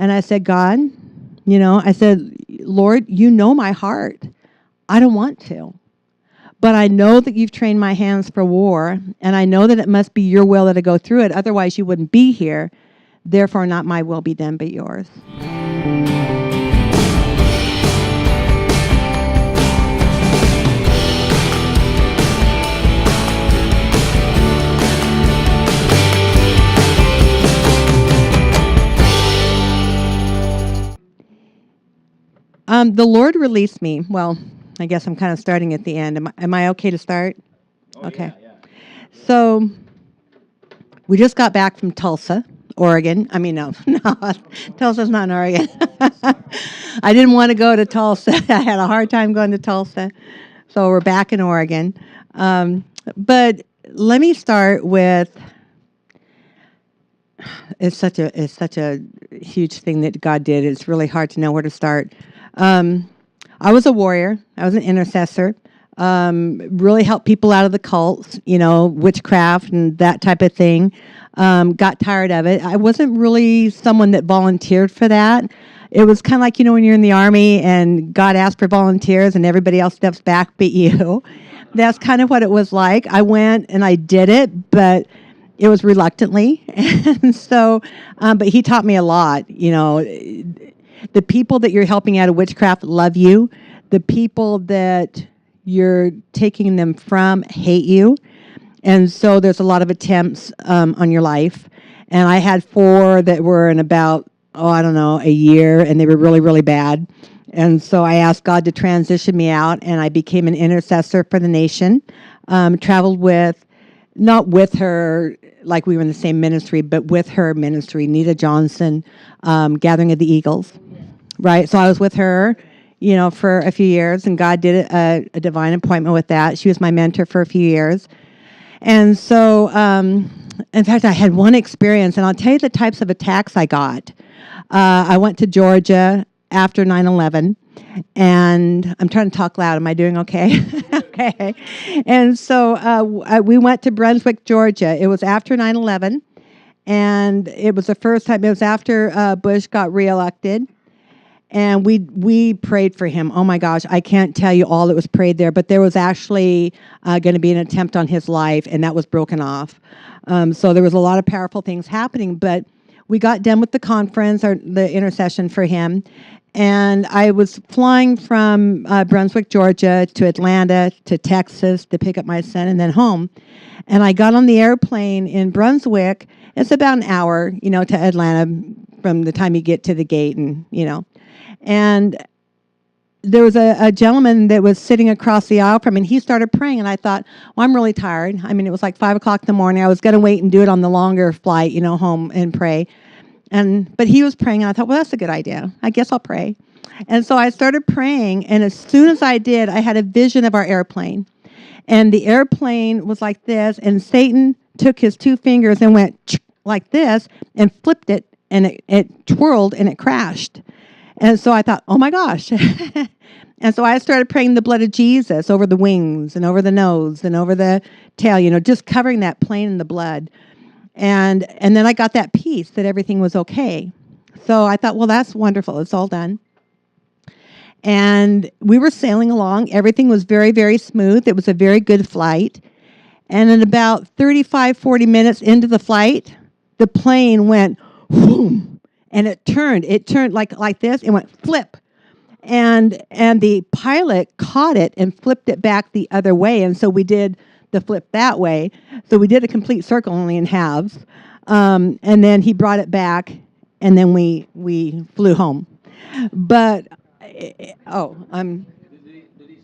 And I said, God, I said, Lord, you know my heart. I don't want to. But I know that you've trained my hands for war, and I know that it must be your will that I go through it. Otherwise, you wouldn't be here. Therefore, not my will be done, but yours. The Lord released me. Well, I guess I'm kind of starting at the end. Am I okay to start? Oh, okay. Yeah. So we just got back from Tulsa, Oregon. I mean, no, Tulsa's not in Oregon. I didn't want to go to Tulsa. I had a hard time going to Tulsa. So we're back in Oregon. But let me start with, it's such a huge thing that God did. It's really hard to know where to start. I was a warrior. I was an intercessor. Really helped people out of the cults, witchcraft and that type of thing. Got tired of it. I wasn't really someone that volunteered for that. It was kind of like, when you're in the Army and God asks for volunteers and everybody else steps back but you. That's kind of what it was like. I went and I did it, but it was reluctantly. And so, but he taught me a lot. The people that you're helping out of witchcraft love you. The people that you're taking them from hate you. And so there's a lot of attempts on your life. And I had 4 that were in about, a year, and they were really, really bad. And so I asked God to transition me out, and I became an intercessor for the nation. Traveled not with her, like we were in the same ministry, but with her ministry, Nita Johnson, Gathering of the Eagles. Right? So I was with her, for a few years, and God did a divine appointment with that. She was my mentor for a few years. And so, in fact, I had one experience, and I'll tell you the types of attacks I got. I went to Georgia after 9/11, and I'm trying to talk loud. Am I doing okay? Okay. And so we went to Brunswick, Georgia. It was after 9/11, and it was the first time. It was after Bush got reelected. And we prayed for him. Oh my gosh, I can't tell you all that was prayed there, but there was actually going to be an attempt on his life, and that was broken off. So there was a lot of powerful things happening, but we got done with the conference, or the intercession for him, and I was flying from Brunswick, Georgia, to Atlanta, to Texas to pick up my son, and then home. And I got on the airplane in Brunswick. It's about an hour, to Atlanta from the time you get to the gate, and there was a gentleman that was sitting across the aisle from me, and he started praying, and I thought, well, I'm really tired. I mean, it was like 5 o'clock in the morning. I was going to wait and do it on the longer flight, home and pray. But he was praying, and I thought, well, that's a good idea. I guess I'll pray. And so I started praying, and as soon as I did, I had a vision of our airplane. And the airplane was like this, and Satan took his 2 fingers and went like this and flipped it, and it twirled, and it crashed. And so I thought, oh my gosh. And so I started praying the blood of Jesus over the wings and over the nose and over the tail, just covering that plane in the blood. And then I got that peace that everything was okay. So I thought, well, that's wonderful. It's all done. And we were sailing along. Everything was very, very smooth. It was a very good flight. And in about 35, 40 minutes into the flight, the plane went, whoom. And it turned like this. It went flip. And the pilot caught it and flipped it back the other way. And so we did the flip that way. So we did a complete circle, only in halves. And then he brought it back, and then we flew home. But, Did he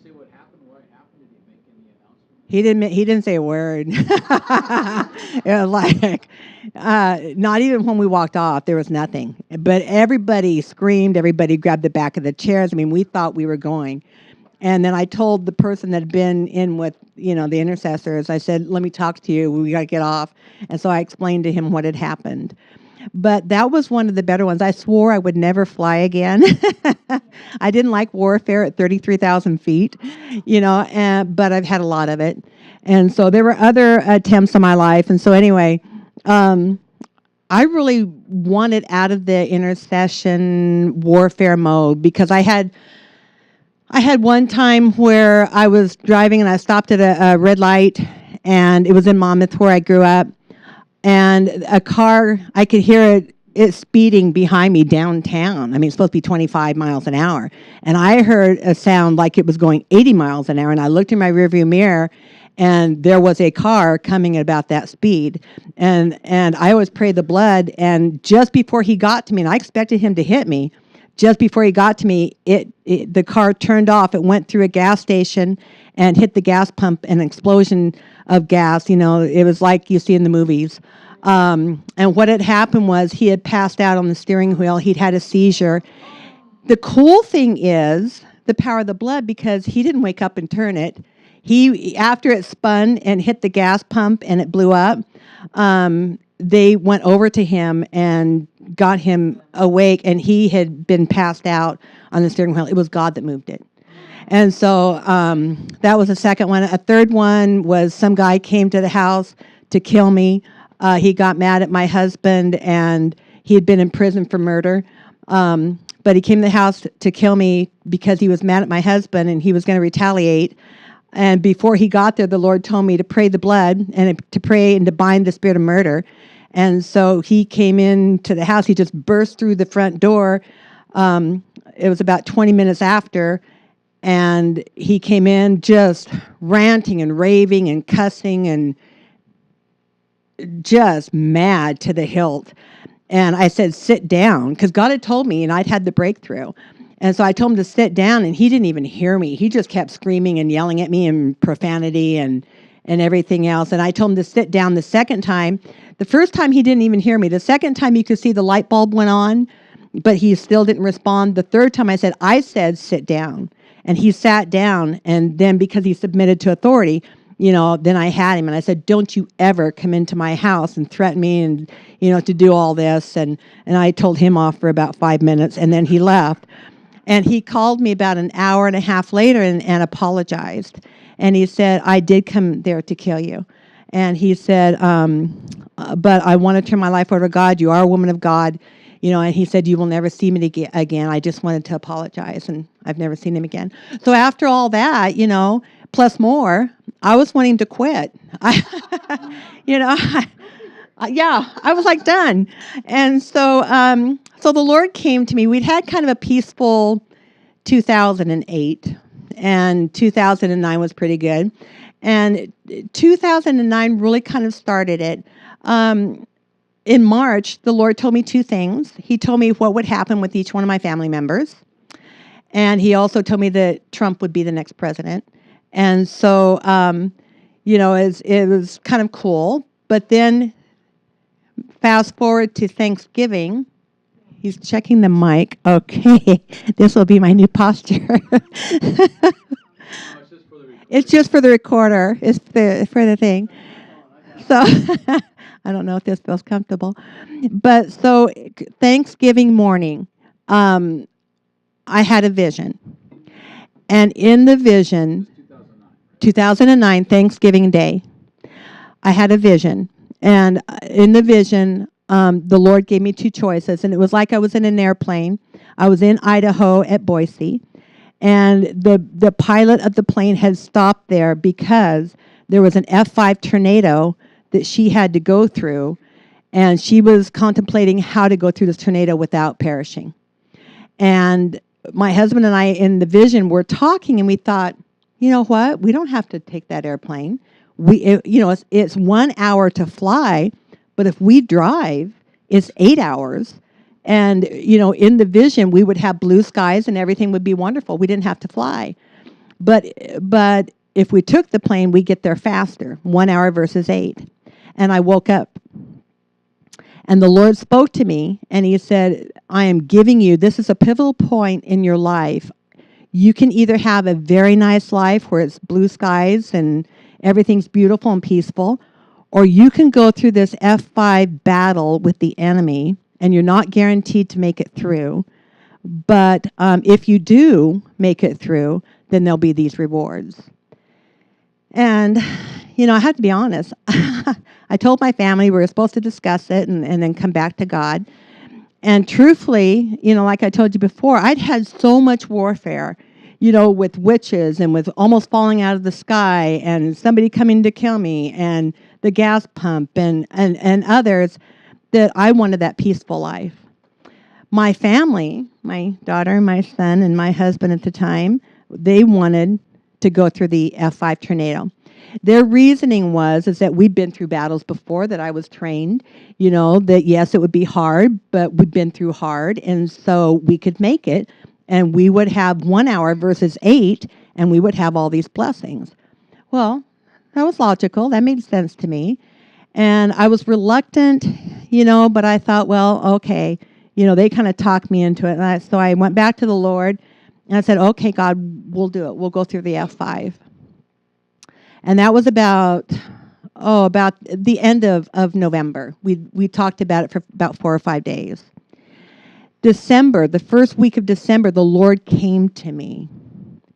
say what happened? What happened? Did he make any announcement? He didn't say a word. It was like, not even when we walked off, there was nothing. But everybody screamed. Everybody grabbed the back of the chairs. I mean, we thought we were going. And then I told the person that had been in with, the intercessors, I said, let me talk to you. We got to get off. And so I explained to him what had happened. But that was one of the better ones. I swore I would never fly again. I didn't like warfare at 33,000 feet, but I've had a lot of it. And so there were other attempts in my life. And so anyway, I really wanted out of the intercession warfare mode because I had one time where I was driving and I stopped at a red light, and it was in Monmouth where I grew up, and a car, I could hear it speeding behind me downtown. I mean, it's supposed to be 25 miles an hour. And I heard a sound like it was going 80 miles an hour. And I looked in my rearview mirror, and there was a car coming at about that speed. And I always pray the blood. And just before he got to me, and I expected him to hit me, just before he got to me, the car turned off. It went through a gas station and hit the gas pump, an explosion of gas. You know, it was like you see in the movies. And what had happened was he had passed out on the steering wheel. He'd had a seizure. The cool thing is the power of the blood, because he didn't wake up and turn it. After it spun and hit the gas pump and it blew up, they went over to him and got him awake, and he had been passed out on the steering wheel. It was God that moved it. And so that was the second one. A third one was some guy came to the house to kill me. He got mad at my husband, and he had been in prison for murder. But he came to the house to kill me because he was mad at my husband, and he was going to retaliate. And before he got there, the Lord told me to pray the blood and to pray and to bind the spirit of murder. And so he came into the house. He just burst through the front door. It was about 20 minutes after, and he came in just ranting and raving and cussing and just mad to the hilt. And I said, sit down, because God had told me, and I'd had the breakthrough. And so I told him to sit down, and he didn't even hear me. He just kept screaming and yelling at me in profanity and everything else. And I told him to sit down the second time. The first time he didn't even hear me. The second time you could see the light bulb went on, but he still didn't respond. The third time I said, sit down. And he sat down, and then because he submitted to authority, you know, then I had him, and I said, don't you ever come into my house and threaten me and, you know, to do all this. And I told him off for about 5 minutes, and then he left. And he called me about an hour and a half later and apologized. And he said, I did come there to kill you. And he said, but I want to turn my life over to God. You are a woman of God. You know, and he said, you will never see me again. I just wanted to apologize, and I've never seen him again. So after all that, you know, plus more, I was wanting to quit. You know, yeah, I was like done. And so, so the Lord came to me. We'd had kind of a peaceful 2008, and 2009 was pretty good. And 2009 really kind of started it. In March, the Lord told me two things. He told me what would happen with each one of my family members. And he also told me that Trump would be the next president. And so, you know, it was kind of cool. But then fast forward to Thanksgiving. He's checking the mic. Okay, this will be my new posture. It's just for the recorder. It's for the thing. So I don't know if this feels comfortable. But so Thanksgiving morning, I had a vision. And in the vision, 2009, Thanksgiving Day, I had a vision. And in the vision, the Lord gave me two choices. And it was like I was in an airplane. I was in Idaho at Boise. And the pilot of the plane had stopped there because there was an F5 tornado that she had to go through. And she was contemplating how to go through this tornado without perishing. And my husband and I in the vision were talking, and we thought, you know what? We don't have to take that airplane. It's 1 hour to fly, but if we drive, it's 8 hours. And, you know, in the vision, we would have blue skies and everything would be wonderful. We didn't have to fly. But if we took the plane, we'd get there faster, 1 hour versus 8. And I woke up. And the Lord spoke to me, and he said, I am giving you, this is a pivotal point in your life. You can either have a very nice life where it's blue skies and everything's beautiful and peaceful, or you can go through this F5 battle with the enemy, and you're not guaranteed to make it through. But if you do make it through, then there'll be these rewards. And, I have to be honest. I told my family we were supposed to discuss it and then come back to God. And truthfully, like I told you before, I'd had so much warfare, with witches and with almost falling out of the sky and somebody coming to kill me and the gas pump and others, that I wanted that peaceful life. My family, my daughter, my son, and my husband at the time, they wanted to go through the F5 tornado. Their reasoning is that we'd been through battles before, that I was trained, that yes, it would be hard, but we'd been through hard, and so we could make it, and we would have 1 hour versus 8, and we would have all these blessings. Well, that was logical. That made sense to me. And I was reluctant, but I thought, well, okay, they kind of talked me into it. And so I went back to the Lord and I said, okay, God, we'll do it. We'll go through the F5. And that was about the end of November. We talked about it for about 4 or 5 days. December, the first week of December, the Lord came to me,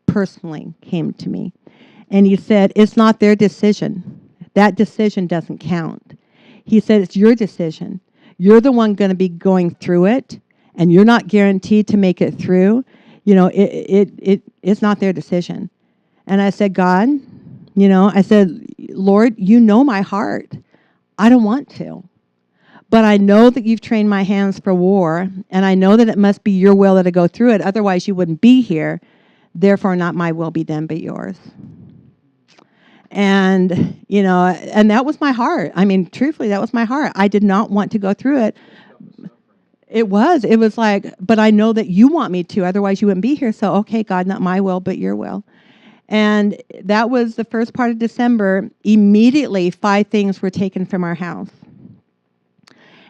personally came to me. And he said, it's not their decision. That decision doesn't count. He said, it's your decision. You're the one going to be going through it, and you're not guaranteed to make it through. It's not their decision. And I said, God, I said, Lord, you know my heart. I don't want to. But I know that you've trained my hands for war, and I know that it must be your will that I go through it. Otherwise, you wouldn't be here. Therefore, not my will be done, but yours. And, and that was my heart. I mean, truthfully, that was my heart. I did not want to go through it. It was like, but I know that you want me to, otherwise you wouldn't be here. So, okay, God, not my will, but your will. And that was the first part of December. Immediately, 5 things were taken from our house.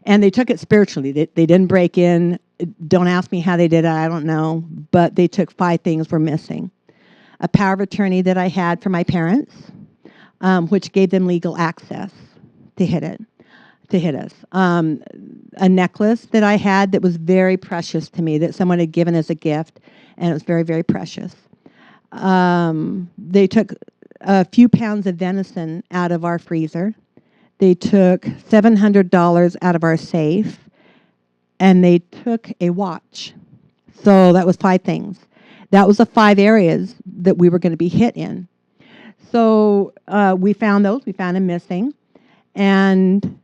And they took it spiritually. They didn't break in. Don't ask me how they did it. I don't know. But they took 5 things were missing. A power of attorney that I had for my parents, which gave them legal access to hit us. A necklace that I had that was very precious to me, that someone had given as a gift, and it was very, very precious. They took a few pounds of venison out of our freezer. They took $700 out of our safe, and they took a watch. So that was 5 things. That was the 5 areas that we were going to be hit in. So we found those. We found them missing. And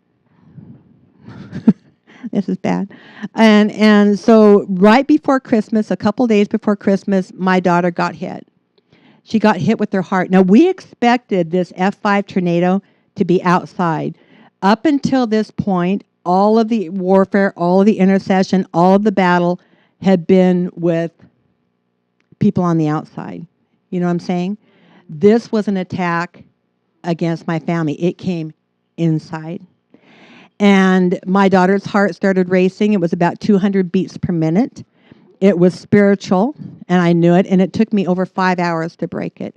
this is bad. And so right before Christmas, a couple days before Christmas, my daughter got hit. She got hit with her heart. Now, we expected this F5 tornado to be outside. Up until this point, all of the warfare, all of the intercession, all of the battle had been with people on the outside. You know what I'm saying? This was an attack against my family. It came inside. And my daughter's heart started racing. It was about 200 beats per minute. It was spiritual, and I knew it, and it took me over 5 hours to break it.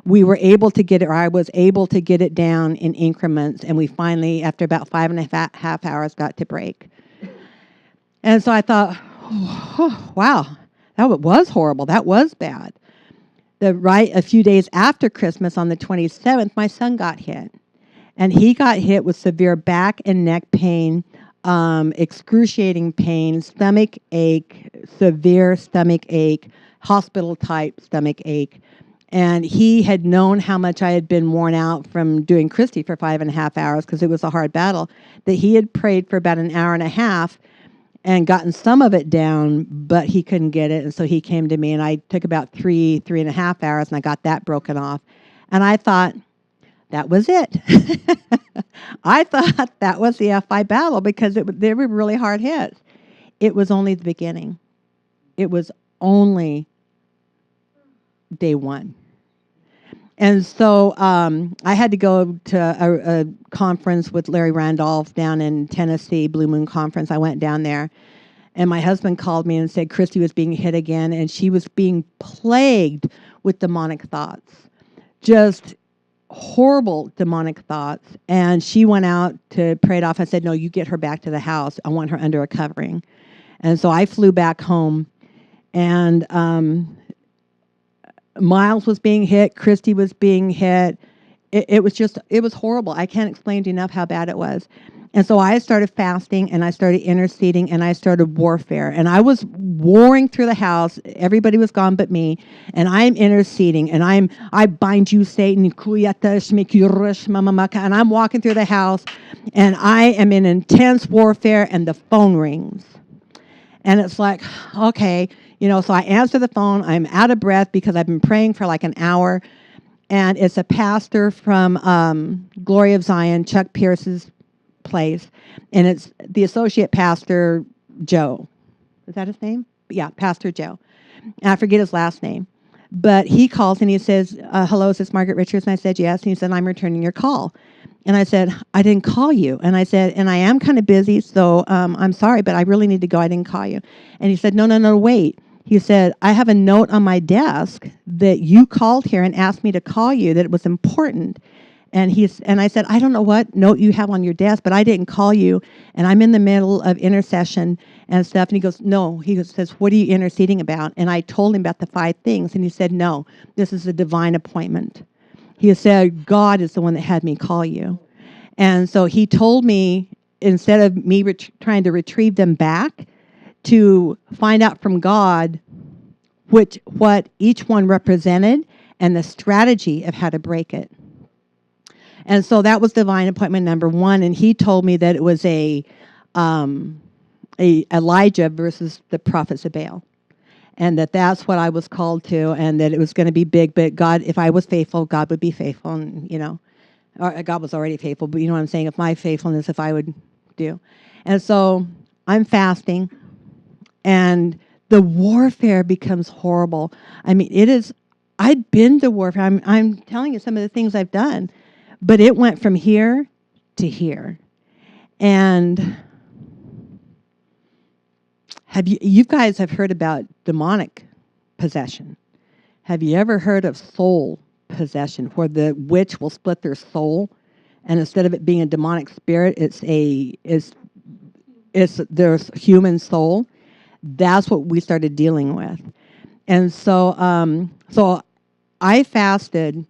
We were able to get it, or I was able to get it down in increments, and we finally, after about 5.5 hours, got to break. And so I thought, oh, wow, that was horrible. That was bad. A few days after Christmas, on the 27th, my son got hit. And he got hit with severe back and neck pain, excruciating pain, stomach ache, severe stomach ache, hospital-type stomach ache. And he had known how much I had been worn out from doing Christy for 5.5 hours, because it was a hard battle, that he had prayed for about 1.5 hours and gotten some of it down, but he couldn't get it. And so he came to me, and I took about 3.5 hours, and I got that broken off. And I thought, that was it. I thought that was the F5 battle, because they were really hard hits. It was only the beginning. It was only day 1. And so I had to go to a conference with Larry Randolph down in Tennessee, Blue Moon Conference. I went down there, and my husband called me and said Christy was being hit again, and she was being plagued with demonic thoughts. Just horrible demonic thoughts. And she went out to pray it off. I said, no, you get her back to the house. I want her under a covering. And so I flew back home, and Miles was being hit. Christy was being hit. it was horrible. I can't explain enough how bad it was. And so I started fasting and I started interceding and I started warfare. And I was warring through the house. Everybody was gone but me. And I'm interceding and I bind you, Satan, and I'm walking through the house and I am in intense warfare and the phone rings. And it's like, okay, so I answer the phone. I'm out of breath because I've been praying for like an hour. And it's a pastor from Glory of Zion, Chuck Pierce's place. And it's the associate pastor, Joe. Is that his name? Yeah, Pastor Joe. And I forget his last name. But he calls and he says, hello, is this Margaret Richards? And I said, yes. And he said, I'm returning your call. And I said, I didn't call you. And I said, and I am kind of busy, so I'm sorry, but I really need to go. I didn't call you. And he said, no, wait. He said, I have a note on my desk that you called here and asked me to call you, that it was important. And I said, I don't know what note you have on your desk, but I didn't call you, and I'm in the middle of intercession and stuff. And he goes, no. He says, what are you interceding about? And I told him about the 5 things, and he said, no, this is a divine appointment. He said, God is the one that had me call you. And so he told me, instead of me trying to retrieve them back, to find out from God what each one represented and the strategy of how to break it. And so that was divine appointment number 1. And he told me that it was a Elijah versus the prophets of Baal. And that's what I was called to, and that it was going to be big. But God, if I was faithful, God would be faithful. And, or God was already faithful. But you know what I'm saying? If my faithfulness, if I would do. And so I'm fasting. And the warfare becomes horrible. I mean, I'd been to warfare. I'm telling you some of the things I've done. But it went from here to here. And you guys have heard about demonic possession. Have you ever heard of soul possession, where the witch will split their soul, and instead of it being a demonic spirit, it's their human soul? That's what we started dealing with. And so I fasted.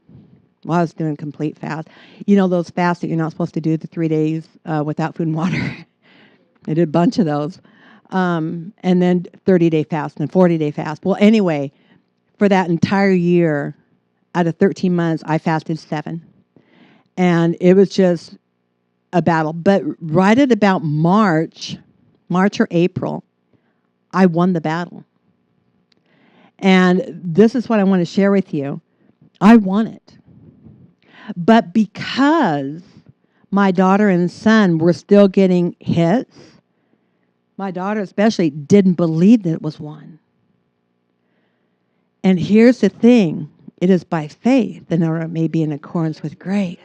Well, I was doing complete fast. Those fasts that you're not supposed to do, the 3 days without food and water. I did a bunch of those. And then 30-day fast and 40-day fast. Well, anyway, for that entire year, out of 13 months, I fasted 7. And it was just a battle. But right at about March or April, I won the battle. And this is what I want to share with you. I won it. But because my daughter and son were still getting hits, my daughter especially didn't believe that it was won. And here's the thing. It is by faith, and it may be in accordance with grace.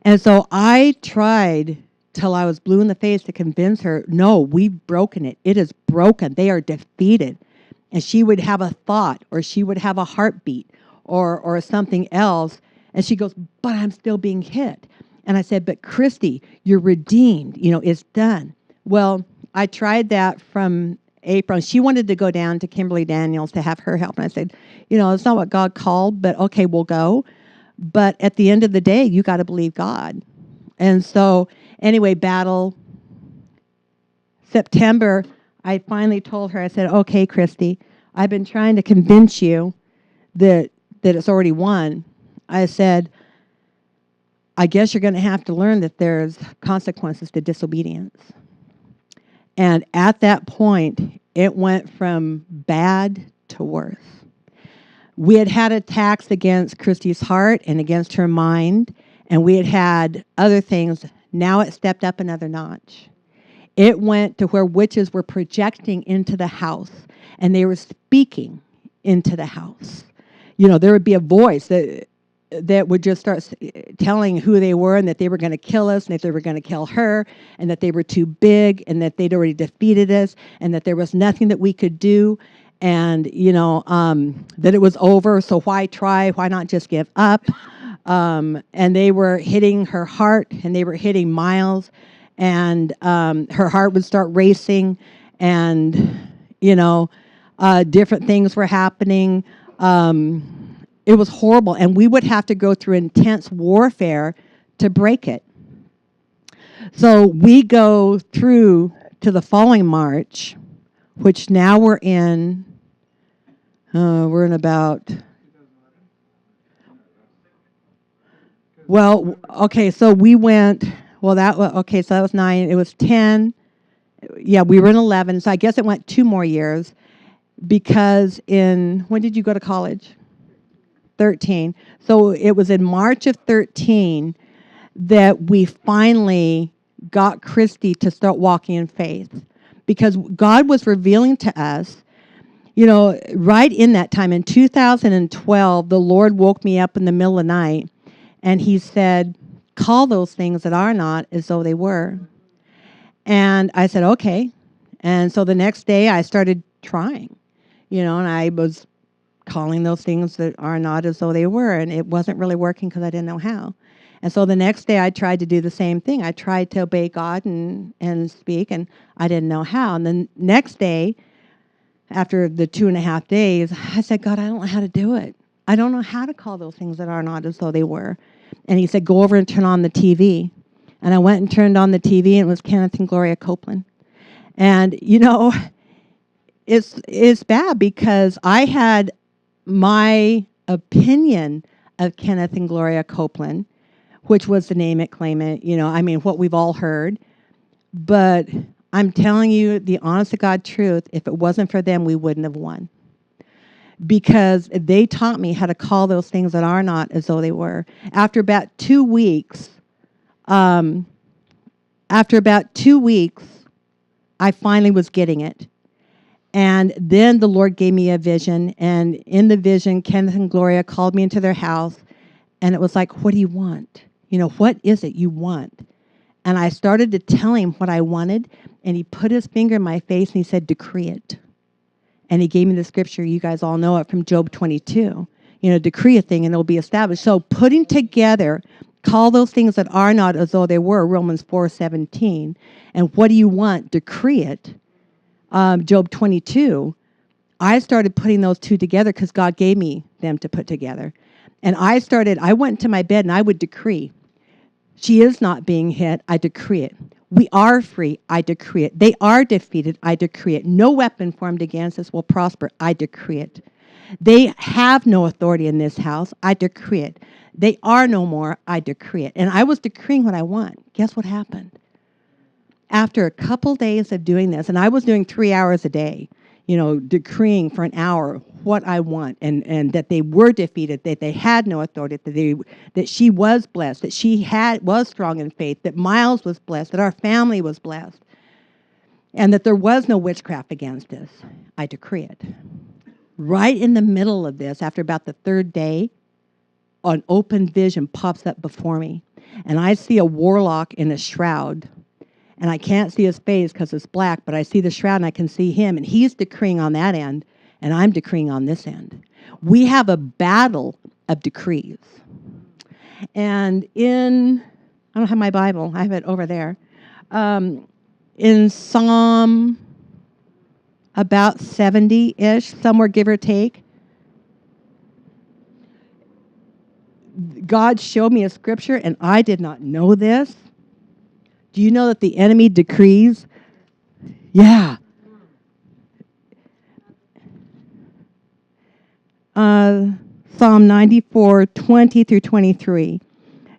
And so I tried till I was blue in the face to convince her, no, we've broken it. It is broken. They are defeated. And she would have a thought, or she would have a heartbeat, or something else. And she goes, but I'm still being hit. And I said, but Christy, you're redeemed. It's done. Well, I tried that from April. She wanted to go down to Kimberly Daniels to have her help. And I said, it's not what God called, but okay, we'll go. But at the end of the day, you got to believe God. And so anyway, battle. September, I finally told her, I said, okay, Christy, I've been trying to convince you that it's already won. I said, I guess you're going to have to learn that there's consequences to disobedience. And at that point, it went from bad to worse. We had attacks against Christy's heart and against her mind, and we had other things. Now it stepped up another notch. It went to where witches were projecting into the house, and they were speaking into the house. There would be a voice that would just start telling who they were, and that they were going to kill us, and that they were going to kill her, and that they were too big, and that they'd already defeated us, and that there was nothing that we could do, and that it was over. So why try? Why not just give up? And they were hitting her heart, and they were hitting Miles, and her heart would start racing, and different things were happening. It was horrible, and we would have to go through intense warfare to break it. So we go through to the following March, which now we're in about, well, okay, so we went, well, okay, so that was 9, it was 10, yeah, we were in 11, so I guess it went 2 more years, because when did you go to college? 13. So it was in March of 13 that we finally got Christy to start walking in faith, because God was revealing to us, right in that time, in 2012, the Lord woke me up in the middle of the night, and he said, call those things that are not as though they were. And I said, okay. And so the next day I started trying, and I was calling those things that are not as though they were, and it wasn't really working because I didn't know how. And so the next day I tried to do the same thing. I tried to obey God and speak, and I didn't know how. And the next day, after the 2.5 days, I said, God, I don't know how to do it. I don't know how to call those things that are not as though they were. And he said, go over and turn on the TV. And I went and turned on the TV, and it was Kenneth and Gloria Copeland. And, it's bad, because I had my opinion of Kenneth and Gloria Copeland, which was the name it, claim it, what we've all heard. But I'm telling you the honest to God truth, if it wasn't for them, we wouldn't have won. Because they taught me how to call those things that are not as though they were. After about 2 weeks, I finally was getting it. And then the Lord gave me a vision, and in the vision, Kenneth and Gloria called me into their house, and it was like, what do you want? What is it you want? And I started to tell him what I wanted, and he put his finger in my face, and he said, decree it. And he gave me the scripture, you guys all know it, from Job 22. Decree a thing, and it'll be established. So putting together, call those things that are not as though they were, Romans 4:17. And what do you want? Decree it. Job 22, I started putting those two together because God gave me them to put together. And I went to my bed and I would decree, she is not being hit, I decree it. We are free, I decree it. They are defeated, I decree it. No weapon formed against us will prosper, I decree it. They have no authority in this house, I decree it. They are no more, I decree it. And I was decreeing what I want. Guess what happened? After a couple days of doing this, and I was doing 3 hours a day, decreeing for an hour what I want, and that they were defeated, that they had no authority, that she was blessed, that she was strong in faith, that Miles was blessed, that our family was blessed, and that there was no witchcraft against us. I decree it. Right in the middle of this, after about the 3rd day, an open vision pops up before me, and I see a warlock in a shroud. And I can't see his face because it's black, but I see the shroud and I can see him. And he's decreeing on that end, and I'm decreeing on this end. We have a battle of decrees. And I don't have my Bible. I have it over there. In Psalm about 70-ish, somewhere give or take, God showed me a scripture, and I did not know this. Do you know that the enemy decrees? Yeah. Psalm 94, 20 through 23.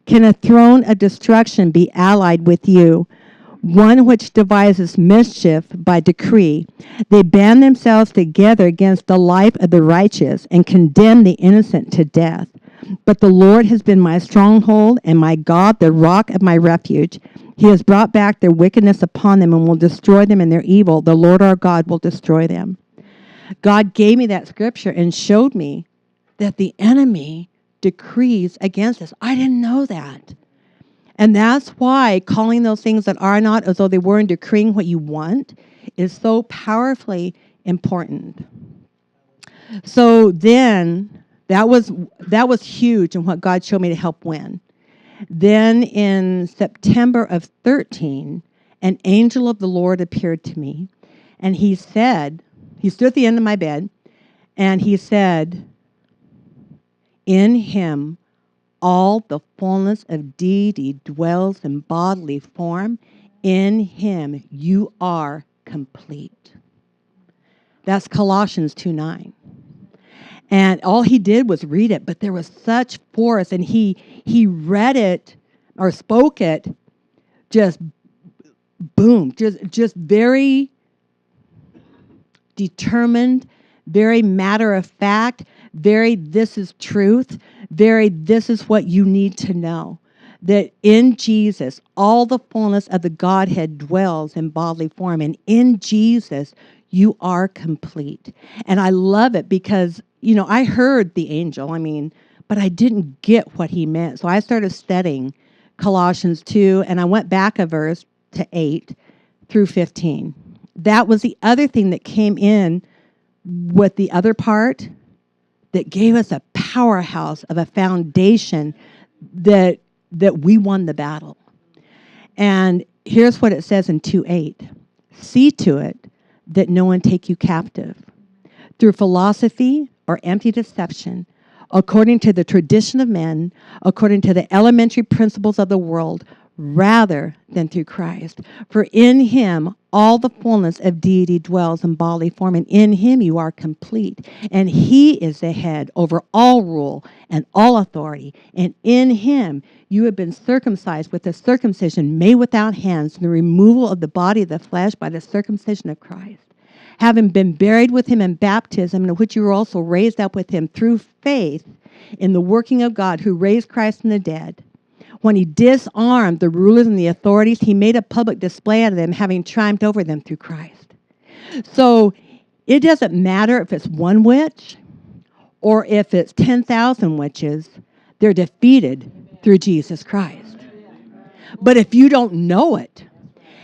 Can a throne of destruction be allied with you, one which devises mischief by decree? They band themselves together against the life of the righteous and condemn the innocent to death. But the Lord has been my stronghold and my God, the rock of my refuge. He has brought back their wickedness upon them and will destroy them in their evil. The Lord our God will destroy them. God gave me that scripture and showed me that the enemy decrees against us. I didn't know that. And that's why calling those things that are not as though they were and decreeing what you want is so powerfully important. So then that was huge in what God showed me to help win. Then in September of 13, an angel of the Lord appeared to me, and he stood at the end of my bed, and he said, In him all the fullness of deity dwells in bodily form. In him you are complete. That's Colossians 2:9. And all he did was read it, but there was such force, and he read it or spoke it just boom, just very determined, very matter of fact, very this is truth, very this is what you need to know. That in Jesus, all the fullness of the Godhead dwells in bodily form. And in Jesus, you are complete. And I love it because, I heard the angel, but I didn't get what he meant. So I started studying Colossians 2, and I went back a verse to 8 through 15. That was the other thing that came in with the other part that gave us a powerhouse of a foundation that we won the battle. And here's what it says in 2:8. See to it that no one take you captive through philosophy or empty deception, according to the tradition of men, according to the elementary principles of the world, rather than through Christ. For in him all the fullness of deity dwells in bodily form, and in him you are complete. And he is the head over all rule and all authority. And in him you have been circumcised with a circumcision made without hands, and the removal of the body of the flesh by the circumcision of Christ. Having been buried with him in baptism, in which you were also raised up with him through faith in the working of God who raised Christ from the dead. When he disarmed the rulers and the authorities, he made a public display of them, having triumphed over them through Christ. So it doesn't matter if it's one witch or if it's 10,000 witches, they're defeated through Jesus Christ. But if you don't know it,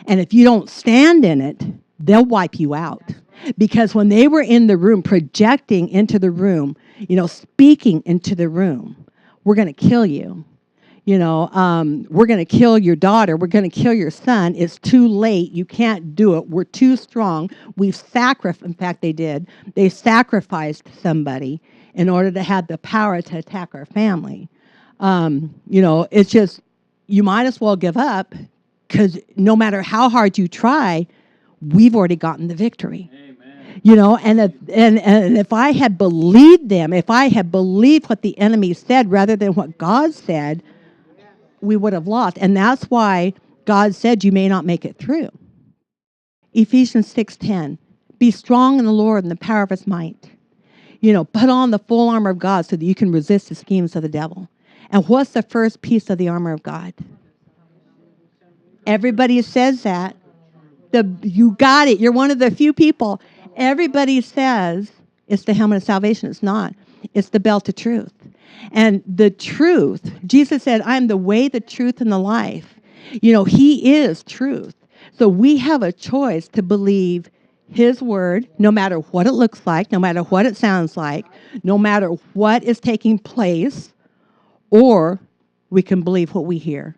and if you don't stand in it, they'll wipe you out. Because when they were in the room, projecting into the room, speaking into the room, we're going to kill you. We're going to kill your daughter. We're going to kill your son. It's too late. You can't do it. We're too strong. We've sacrificed. In fact, they did. They sacrificed somebody in order to have the power to attack our family. It's just, you might as well give up, because no matter how hard you try, we've already gotten the victory. Amen. And if I had believed them, if I had believed what the enemy said rather than what God said, we would have lost. And that's why God said you may not make it through. Ephesians 6:10, be strong in the Lord and the power of his might. Put on the full armor of God so that you can resist the schemes of the devil. And what's the first piece of the armor of God? Everybody says that. You got it. You're one of the few people. Everybody says it's the helmet of salvation. It's not. It's the belt of truth. And the truth, Jesus said, I am the way, the truth, and the life. He is truth. So we have a choice to believe his word, no matter what it looks like, no matter what it sounds like, no matter what is taking place, or we can believe what we hear.